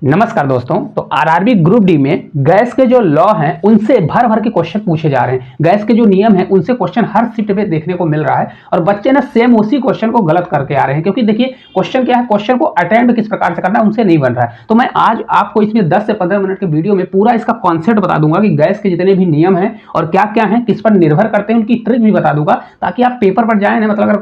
नमस्कार दोस्तों। तो आरआरबी ग्रुप डी में गैस के जो लॉ हैं उनसे भर भर के क्वेश्चन पूछे जा रहे हैं। गैस के जो नियम हैं उनसे क्वेश्चन हर शिफ्ट पे देखने को मिल रहा है और बच्चे ना सेम उसी क्वेश्चन को गलत करके आ रहे हैं। क्योंकि देखिए क्वेश्चन क्या है, क्वेश्चन को अटेम्प्ट किस प्रकार से करना है उनसे नहीं बन रहा है। तो मैं आज आपको इसमें 10 से 15 मिनट के वीडियो में पूरा इसका कॉन्सेप्ट बता दूंगा कि गैस के जितने भी नियम हैं और क्या क्या है, किस पर निर्भर करते हैं, उनकी ट्रिक भी बता दूंगा ताकि आप पेपर पर जाए ना, मतलब अगर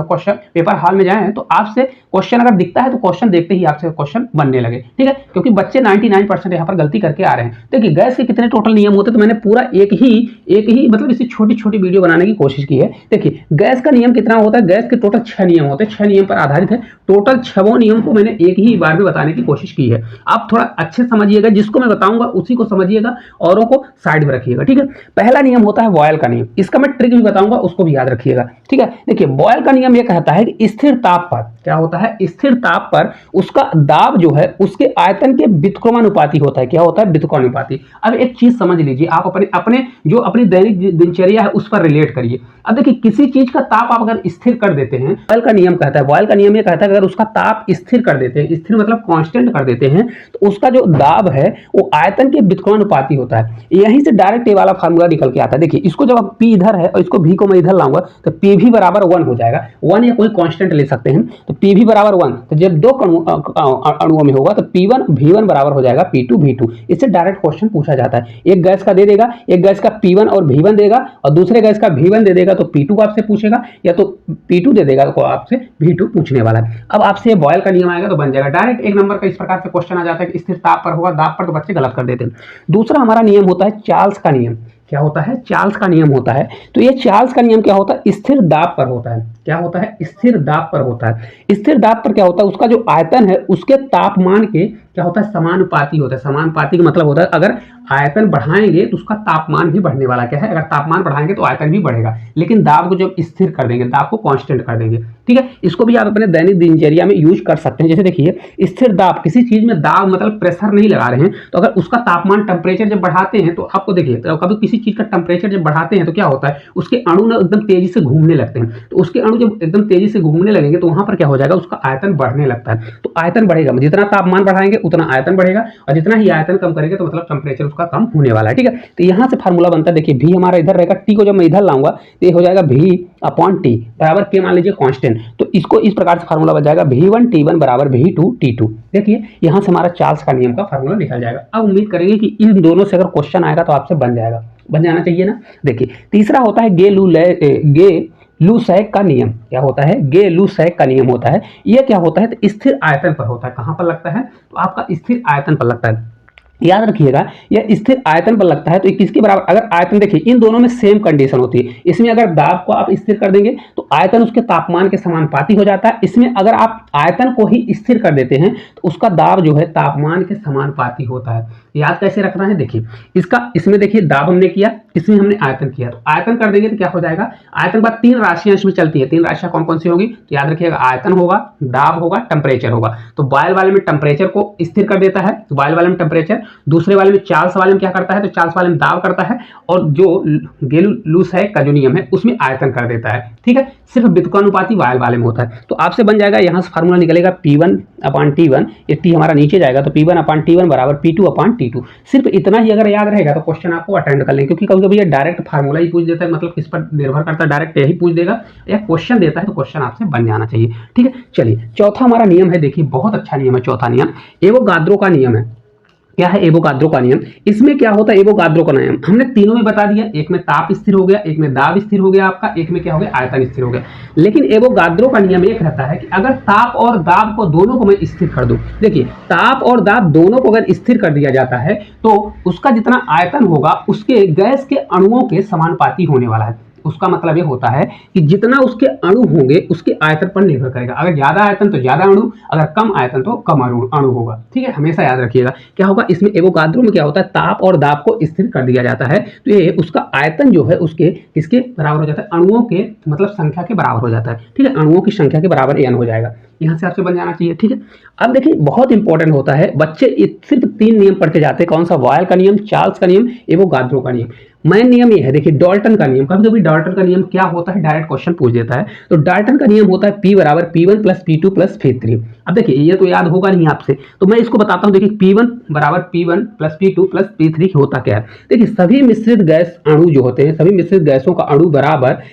क्वेश्चन पेपर हॉल में जाए तो आपसे क्वेश्चन अगर दिखता है तो क्वेश्चन देखते ही आपसे क्वेश्चन बनने लगे। ठीक है, क्योंकि बच्चे 99% यहाँ पर गलती करके आ रहे हैं। देखिए गैस के कितने टोटल नियम होते हैं, तो मैंने पूरा एक ही मतलब इसी छोटी छोटी वीडियो बनाने की कोशिश की है। देखिए गैस का नियम कितना होता है, गैस के टोटल 6 नियम होते हैं, 6 नियम पर आधारित है। टोटल 6 नियम को मैंने एक ही बार में बताने की कोशिश की है। आप थोड़ा अच्छे समझिएगा, जिसको मैं बताऊंगा उसी को समझिएगा, औरों को साइड में रखिएगा। ठीक है, पहला नियम होता है बॉयल का नियम। इसका मैं ट्रिक भी बताऊंगा, उसको भी याद रखिएगा। ठीक है, देखिए बॉयल का नियम यह कहता है कि स्थिर ताप पर क्या होता है, स्थिर ताप पर उसका दाब जो है उसके आयतन के व्युत्क्रमानुपाती होता है। क्या होता है, व्युत्क्रमानुपाती। अब एक चीज समझ लीजिए, आप अपनी दैनिक दिनचर्या है उस पर रिलेट करिए। अब देखिए किसी चीज का ताप आप अगर स्थिर कर देते हैं, बॉयल का नियम कहता है, बॉयल का नियम ये कहता है कि अगर उसका ताप स्थिर कर देते हैं, स्थिर मतलब कांस्टेंट कर देते हैं, तो उसका जो दाब है वो आयतन के व्युत्क्रमानुपाती होता है। यहीं से डायरेक्ट ये वाला फार्मूला निकल के आता है। देखिए इसको जब आप पी इधर है और इसको भी को मैं इधर लाऊंगा तो पी भी बराबर 1 हो जाएगा। 1 या कोई कांस्टेंट ले सकते हैं। तो पी भी बराबर 1, तो जब दो अणुओं में होगा तो P1 V1 बराबर हो जाएगा P2 V2। इससे डायरेक्ट क्वेश्चन पूछा जाता है। एक गैस का दे देगा, एक गैस का P1 और V1 देगा और दूसरे गैस का V1 दे देगा तो P2 आपसे पूछेगा, या तो P2 दे देगा तो आपसे V2 पूछने वाला है। अब आपसे बॉयल का नियम आएगा तो बन जाएगा डायरेक्ट एक नंबर का। इस प्रकार से क्वेश्चन आ जाता है कि स्थिर ताप पर होगा, दाब पर तो बच्चे गलत कर देते हैं। दूसरा हमारा नियम होता है चार्ल्स का नियम। क्या होता है, चार्ल्स का नियम होता है। तो ये चार्ल्स का नियम क्या होता है, स्थिर दाब पर होता है। क्या होता है, स्थिर दाब पर होता है। स्थिर दाब पर क्या होता है, उसका जो आयतन है उसके तापमान के क्या होता है, समानुपाती होता है। समानुपाती का मतलब होता है अगर आयतन बढ़ाएंगे तो उसका तापमान भी बढ़ने वाला। क्या है, अगर तापमान बढ़ाएंगे तो आयतन भी बढ़ेगा, लेकिन दाब को जब स्थिर कर देंगे, दाब को कांस्टेंट कर देंगे। ठीक है, इसको भी आप अपने दैनिक दिनचर्या में यूज कर सकते हैं। जैसे देखिए स्थिर दाब, किसी चीज में दाब मतलब प्रेशर नहीं लगा रहे हैं, तो अगर उसका तापमान टेम्परेचर जब बढ़ाते हैं तो आपको देखिए, तो कभी किसी चीज का टेम्परेचर जब बढ़ाते हैं तो क्या होता है, उसके अणु ना एकदम तेजी से घूमने लगते हैं। तो उसके अणु जब एकदम तेजी से घूमने लगेंगे तो वहां पर क्या हो जाएगा, उसका आयतन बढ़ने लगता है। तो आयतन बढ़ेगा, जितना तापमान बढ़ाएंगे उतना आयतन बढ़ेगा, और जितना ही आयतन कम करेंगे तो मतलब टेम्परेचर उसका कम होने वाला है। ठीक है, तो यहाँ से फार्मूला बनता है। देखिए भी हमारा इधर रहेगा, टी को जब मैं इधर लाऊंगा तो ये हो जाएगा V अपॉन टी बराबर के मान लीजिए कांस्टेंट। तो इसको इस प्रकार से फार्मूला बन जाएगा V1 T1 बराबर V2 T2। देखिए यहाँ से हमारा चार्ल्स का नियम का फार्मूला निकल जाएगा। अब उम्मीद करेंगे कि इन दोनों से अगर क्वेश्चन आएगा तो आपसे बन जाएगा, बन जाना चाहिए ना। देखिए तीसरा होता है गे लूसैक का नियम। क्या होता है, गे लूसैक का नियम होता है। यह क्या होता है, तो स्थिर आयतन पर होता है। कहां पर लगता है, तो आपका स्थिर आयतन पर लगता है। याद रखिएगा यह स्थिर आयतन पर लगता है। तो किसके बराबर, अगर आयतन देखिए इन दोनों में सेम कंडीशन होती है। इसमें अगर दाब को आप स्थिर कर देंगे तो आयतन उसके तापमान के समानुपाती हो जाता है। इसमें अगर आप आयतन को ही स्थिर कर देते हैं तो उसका दाब जो है तापमान के समानुपाती होता है। याद कैसे रखना है, देखिए इसमें देखिए दाब हमने किया, इसमें हमने आयतन किया। तो आयतन कर देंगे तो क्या हो जाएगा, आयतन बाद 3 राशियां इसमें चलती है। 3 राशियां कौन कौन सी होगी, तो याद रखिएगा आयतन होगा, दाब होगा, टेम्परेचर होगा। तो बॉयल वाले में टेम्परेचर को स्थिर कर देता है, तो बॉयल वाले में टेम्परेचर। दूसरे वाले में चार्ल्स वाले में क्या करता है, तो चार्ल्स वाले में दाब करता है, और जो गे-लूसैक का जो नियम है उसमें आयतन कर देता है। ठीक है, सिर्फ व्युत्क्रमानुपाती बॉयल वाले में होता है। तो आपसे बन जाएगा, यहाँ से फार्मूला निकलेगा P1 अपान T1, ये T हमारा नीचे जाएगा तो P1 अपान T1 बराबर P2 अपान T2। सिर्फ इतना ही अगर याद रहेगा तो क्वेश्चन आपको अटेंड कर लेंगे। क्योंकि कभी कभी ये डायरेक्ट फार्मूला ही पूछ देता है, मतलब किस पर निर्भर करता है, डायरेक्ट यही पूछ देगा, या क्वेश्चन देता है तो क्वेश्चन आपसे बन जाना चाहिए। ठीक है, चलिए चौथा हमारा नियम है। देखिए बहुत अच्छा नियम है चौथा नियम, एवोगाद्रो का नियम है। क्या है, एवोगाद्रो का नियम। इसमें क्या होता है, एवोगाद्रो का नियम हमने तीनों में बता दिया। एक में ताप स्थिर हो गया, एक में दाब स्थिर हो गया आपका, एक में क्या हो गया, आयतन स्थिर हो गया। लेकिन एवोगाद्रो का नियम एक रहता है कि अगर ताप और दाब को दोनों को मैं स्थिर कर दूं, देखिए ताप और दाब दोनों को अगर स्थिर कर दिया जाता है तो उसका जितना आयतन होगा उसके गैस के अणुओं के समानुपाती होने वाला है। उसका मतलब ये होता है कि जितना उसके अणु होंगे उसके आयतन पर निर्भर करेगा। अगर ज्यादा आयतन तो ज्यादा अणु, अगर कम आयतन तो कम अणु होगा। ठीक है, हमेशा याद रखिएगा। क्या होगा, इसमें एवोगाद्रो में क्या होता है, ताप और दाब को स्थिर कर दिया जाता है तो ये उसका आयतन जो है उसके किसके बराबर हो जाता है, अणुओं के मतलब संख्या के बराबर हो जाता है। ठीक है, अणुओं की संख्या के बराबर n हो जाएगा। यहाँ से आपसे बन जाना चाहिए। ठीक है, अब देखिए बहुत इंपॉर्टेंट होता है, बच्चे सिर्फ 3 नियम पढ़ के जाते हैं। कौन सा? बॉयल का नियम, चार्ल्स का नियम, एवोगाद्रो का नियम। मेन नियम ये है, देखिए डाल्टन का नियम। कभी कभी डाल्टन का नियम क्या होता है, डायरेक्ट क्वेश्चन पूछ देता है। तो डाल्टन का नियम होता है P बराबर P1 plus P2 plus P3। अब देखिए ये तो याद होगा नहीं आपसे, तो मैं इसको बताता हूँ। देखिए P1 बराबर P1 plus P2 plus P3 होता क्या है। देखिए सभी मिश्रित गैस अणु जो होते हैं, सभी मिश्रित गैसों का अणु बराबर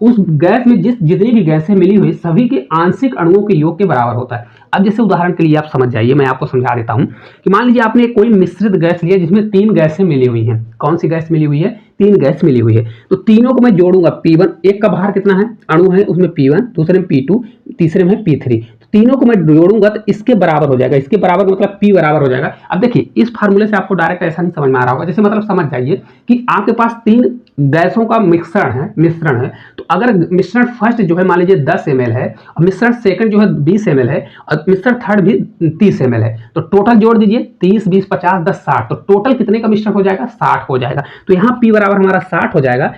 उस गैस में जितनी भी गैसें मिली हुई सभी के आंशिक अणुओं के योग के बराबर होता है। अब जैसे उदाहरण के लिए आप समझ जाइए, मैं आपको समझा देता हूं कि मान लीजिए आपने कोई मिश्रित गैस लिया जिसमें 3 गैसें मिली हुई हैं। कौन सी गैस मिली हुई है? 3 गैस मिली हुई है। तो तीनों को मैं जोड़ूंगा। P1, एक का बाहर कितना है, अणु है उसमें P1, दूसरे में P2, तीसरे में P3। तीनों को मैं जोड़ूंगा तो इसके बराबर हो जाएगा। इसके बराबर मतलब P बराबर हो जाएगा। अब देखिए इस फार्मूले से आपको डायरेक्ट ऐसा नहीं समझ में आ रहा होगा, जैसे मतलब समझ जाइए कि आपके पास 3 गैसों का मिश्रण है। तो अगर मिश्रण फर्स्ट जो है मान लीजिए 10 ml है, और मिश्रण सेकंड जो है 20 ml है, और मिश्रण थर्ड भी 30 ml है, तो टोटल जोड़ दीजिए 30, 20, 50, 10, 60। तो टोटल कितने का मिश्रण हो जाएगा? 60 हो जाएगा। तो यहाँ P बराबर हमारा 60 हो जाएगा,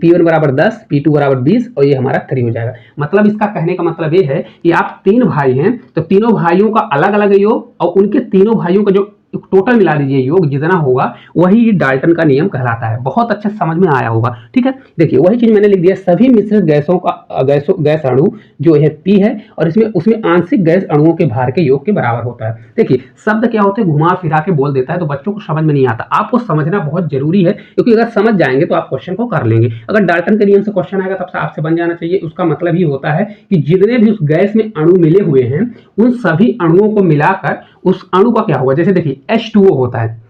P1 बराबर 10, P2 बराबर 20, और ये हमारा 3 हो जाएगा। मतलब इसका कहने का मतलब ये है कि आप 3 भाई हैं, तो तीनों भाइयों का अलग अलग योग और उनके तीनों भाइयों का जो टोटल मिला दीजिए योग जितना होगा, वही डाल्टन का नियम कहलाता है। बहुत अच्छे समझ में आया होगा। ठीक है, देखिए वही चीज मैंने लिख दिया, सभी मिश्रित गैसों का गैस अणु जो है P है, और इसमें उसमें आंशिक गैस अणुओं के भार के योग के बराबर होता है। देखिए शब्द क्या होते हैं, घुमा फिरा के बोल देता है, तो बच्चों को समझ में नहीं आता। आपको समझना बहुत जरूरी है, क्योंकि अगर समझ जाएंगे तो आप क्वेश्चन को कर लेंगे। अगर डाल्टन के नियम से क्वेश्चन आएगा तब से आपसे बन जाना चाहिए। उसका मतलब ही होता है कि जितने भी उस गैस में अणु मिले हुए हैं, उन सभी अणुओं को मिलाकर उस अणु का क्या होगा। जैसे देखिए H2O होता है,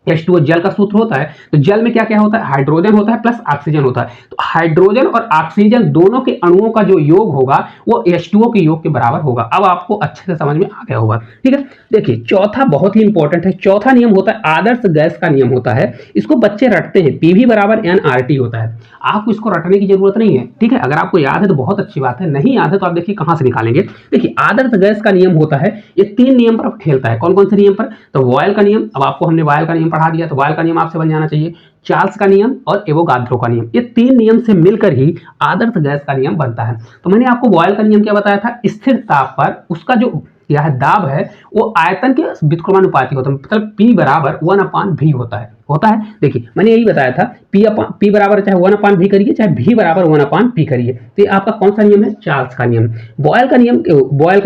H2O जल का सूत्र होता है। तो जल में क्या क्या होता है? हाइड्रोजन होता है प्लस ऑक्सीजन होता है। तो हाइड्रोजन और ऑक्सीजन दोनों के अणुओं का जो योग होगा वो H2O के योग के बराबर होगा। अब आपको अच्छे से समझ में आ गया होगा। ठीक है, देखिए चौथा बहुत ही इंपॉर्टेंट है। चौथा नियम होता है आदर्श गैस का नियम होता है। इसको बच्चे रटते हैं, PV बराबर NRT होता है। आपको इसको रटने की जरूरत नहीं है। ठीक है, अगर आपको याद है तो बहुत अच्छी बात है, नहीं याद है तो आप देखिए कहां से निकालेंगे। देखिए आदर्श गैस का नियम होता है, ये 3 नियम पर खेलता है। कौन कौन से नियम पर? तो बॉयल का नियम, अब आपको हमने बॉयल का नियम पढ़ा दिया, तो बॉयल का नियम आपसे बन जाना चाहिए। चार्ल्स का नियम और एवोगाद्रो का नियम, ये 3 नियम से मिलकर ही आदर्श गैस का नियम बनता है। तो मैंने आपको बॉयल का नियम क्या बताया था? स्थिर ताप पर उसका जो यह दाब है वो आयतन के व्युत्क्रमानुपाती होता है, मतलब P बराबर 1/V होता है। देखिए मैंने यही बताया था, P बराबर चाहे 1/V करिए, चाहे V बराबर 1/P करिए। तो ये आपका कौन सा नियम है? चार्ल्स का नियम। बॉयल का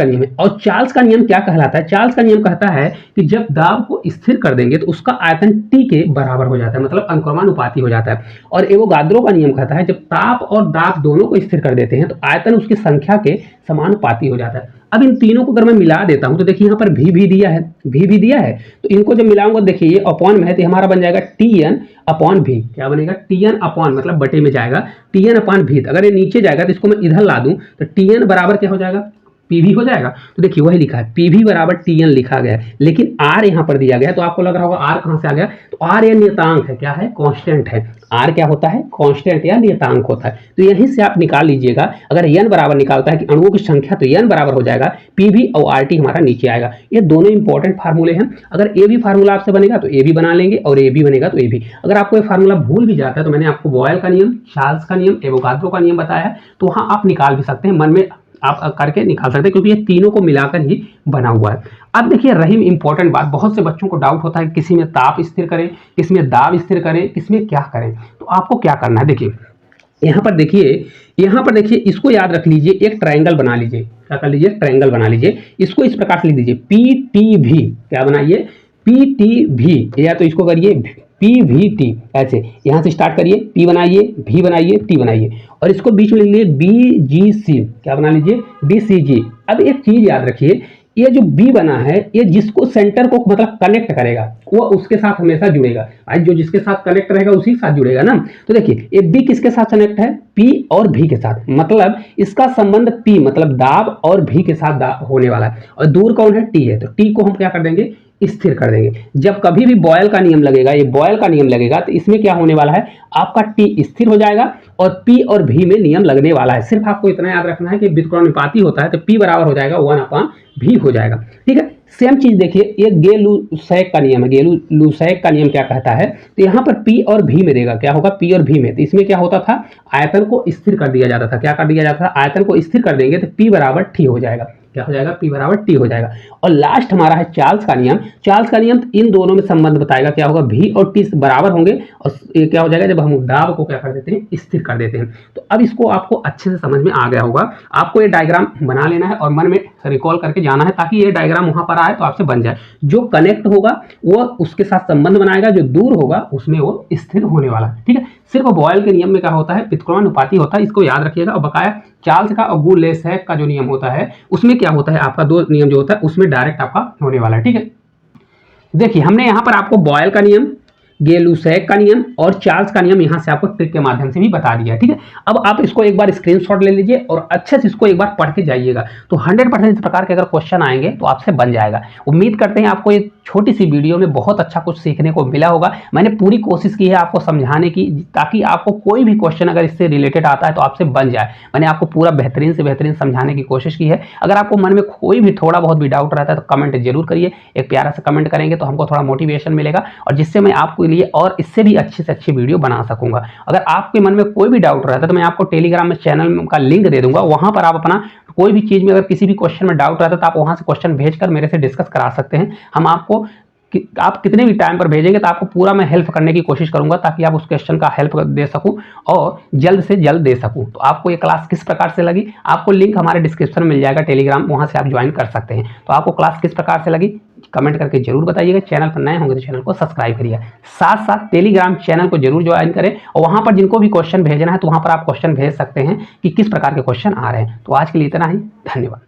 नियम है। और चार्ल्स का नियम क्या कहलाता है? चार्ल्स का नियम कहता है कि जब दाब को स्थिर कर देंगे तो उसका आयतन T के बराबर हो जाता है, मतलब अनुक्रमानुपाती हो जाता है। और एवोगाद्रो का नियम कहता है जब ताप और दाब दोनों को स्थिर कर देते हैं तो आयतन उसकी संख्या के समानुपाती हो जाता है। अब इन तीनों को अगर मैं मिला देता हूं तो देखिए यहाँ पर भी दिया है, तो इनको जब मिलाऊंगा देखिए ये अपॉन में है, तो हमारा बन जाएगा Tn/V। क्या बनेगा? Tn अपॉन मतलब बटे में जाएगा Tn/V। अगर ये नीचे जाएगा तो इसको मैं इधर ला दूं तो Tn बराबर क्या हो जाएगा? PV हो जाएगा। तो देखिए वही लिखा है, PV बराबर Tn लिखा गया है, लेकिन R यहाँ पर दिया गया है। तो आपको लग रहा होगा R कहाँ से आ गया? तो R यह नियतांक है, क्या है? कांस्टेंट है। R क्या होता है? कांस्टेंट या नियतांक होता है। तो यहीं से आप निकाल लीजिएगा। अगर n बराबर निकालता है कि अणुओं की संख्या, तो n बराबर हो जाएगा PV और RT हमारा नीचे आएगा। ये दोनों इंपॉर्टेंट फार्मूले हैं। अगर ए भी फार्मूला आपसे बनेगा तो ए भी बना लेंगे, और ए भी बनेगा तो ए भी। अगर आपको ये फार्मूला भूल भी जाता है तो मैंने आपको बॉयल का नियम, चार्ल्स का नियम, एवोगाद्रो का नियम बताया है, तो वहां आप निकाल भी सकते हैं, मन में आप करके निकाल सकते हैं, क्योंकि ये तीनों को मिलाकर ही बना हुआ है। अब देखिए रही इंपॉर्टेंट बात, बहुत से बच्चों को डाउट होता है किसी में ताप स्थिर करें, किसी में दाब स्थिर करें, किसमें क्या करें। तो आपको क्या करना है, देखिए यहाँ पर देखिए इसको याद रख लीजिए। एक ट्रायंगल बना लीजिए। क्या कर लीजिए? ट्रायंगल बना लीजिए। इसको इस प्रकार से लिख दीजिए PTV। क्या बनाइए? PTV, या तो इसको करिए PVT। ऐसे यहाँ से स्टार्ट करिए, P बनाइए, V बनाइए, T बनाइए, और इसको बीच में लिख लीजिए BGC। क्या बना लीजिए? BCG। अब एक चीज याद रखिए, ये जो B बना है, ये जिसको सेंटर को मतलब कनेक्ट करेगा वो उसके साथ हमेशा जुड़ेगा। आज जो जिसके साथ कनेक्ट रहेगा उसी के साथ जुड़ेगा ना। तो देखिए ये B किसके साथ कनेक्ट है? P और V के साथ, मतलब इसका संबंध P मतलब दाब और V के साथ होने वाला है, और दूर कौन है? T है। तो T को हम क्या कर देंगे? स्थिर कर देंगे। जब कभी भी बॉयल का नियम लगेगा, ये बॉयल का नियम लगेगा, तो इसमें क्या होने वाला है? आपका T स्थिर हो जाएगा और P और V में नियम लगने वाला है। सिर्फ आपको इतना याद रखना है कि व्युत्क्रमानुपाती होता है, तो P बराबर हो जाएगा 1/V हो जाएगा। ठीक है, सेम चीज देखिए, ये गे-लुसैक का नियम है। गे-लुसैक का नियम क्या कहता है? तो यहाँ पर P और V में देगा, क्या होगा? P और V में। तो इसमें क्या होता था? आयतन को स्थिर कर दिया जाता था। क्या कर दिया जाता था? आयतन को स्थिर कर देंगे तो P बराबर T हो जाएगा। क्या हो जाएगा, P बराबर T हो जाएगा। और लास्ट हमारा है चार्ल्स का नियम। चार्ल्स का नियम इन दोनों में संबंध बताएगा, क्या होगा, V और T बराबर होंगे और ये क्या हो जाएगा जब हम दाब को क्या कर देते हैं, स्थिर कर देते हैं। तो अब इसको आपको अच्छे से समझ में आ गया होगा। आपको ये डायग्राम बना लेना है और मन में रिकॉल करके जाना है ताकि ये डायग्राम वहां पर आए तो आपसे बन जाए। जो कनेक्ट होगा वो उसके साथ संबंध बनाएगा, जो दूर होगा उसमें वो स्थिर होने वाला है। ठीक है, सिर्फ बॉयल के नियम में क्या होता है, व्युत्क्रमानुपाती होता है, इसको याद रखिएगा। और बकाया चार्ल्स का और गू लेसैक का जो नियम होता है उसमें क्या होता है, आपका दो नियम जो होता है उसमें डायरेक्ट आपका होने वाला है। ठीक है, देखिए हमने यहां पर आपको बॉयल का नियम, गे-लुसैक का नियम और चार्ल्स का नियम यहां से आपको ट्रिक के माध्यम से भी बता दिया। ठीक है, अब आप इसको एक बार स्क्रीनशॉट ले लीजिए और अच्छे से इसको एक बार पढ़ के जाइएगा, तो 100% इस प्रकार के अगर क्वेश्चन आएंगे तो आपसे बन जाएगा। उम्मीद करते हैं आपको ये छोटी सी वीडियो में बहुत अच्छा कुछ सीखने को मिला होगा। मैंने पूरी कोशिश की है आपको समझाने की, ताकि आपको कोई भी क्वेश्चन अगर इससे रिलेटेड आता है तो आपसे बन जाए। मैंने आपको पूरा बेहतरीन से बेहतरीन समझाने की कोशिश की है। अगर आपको मन में कोई भी थोड़ा बहुत भी डाउट रहता है तो कमेंट जरूर करिए। एक प्यारा सा कमेंट करेंगे तो हमको थोड़ा मोटिवेशन मिलेगा और जिससे मैं आपके लिए और इससे भी अच्छी से अच्छी वीडियो बना सकूंगा। अगर आपके मन में कोई भी डाउट रहता है तो मैं आपको टेलीग्राम में चैनल का लिंक दे दूंगा, वहां पर आप अपना कोई भी चीज में अगर किसी भी क्वेश्चन में डाउट रहता है तो आप वहां से क्वेश्चन भेजकर मेरे से डिस्कस करा सकते हैं। हम आपको आप कितने भी टाइम पर भेजेंगे तो आपको पूरा मैं हेल्प करने की कोशिश करूंगा ताकि आप उस क्वेश्चन का हेल्प दे सकूं और जल्द से जल्द दे सकूं। तो आपको ये क्लास किस प्रकार से लगी, आपको लिंक हमारे डिस्क्रिप्शन में मिल जाएगा टेलीग्राम, वहां से आप ज्वाइन कर सकते हैं। तो आपको क्लास किस प्रकार से लगी कमेंट करके जरूर बताइएगा। चैनल पर नए होंगे तो चैनल को सब्सक्राइब करिए, साथ साथ टेलीग्राम चैनल को जरूर ज्वाइन करें और वहां पर जिनको भी क्वेश्चन भेजना है तो वहां पर आप क्वेश्चन भेज सकते हैं कि किस प्रकार के क्वेश्चन आ रहे हैं। तो आज के लिए इतना ही, धन्यवाद।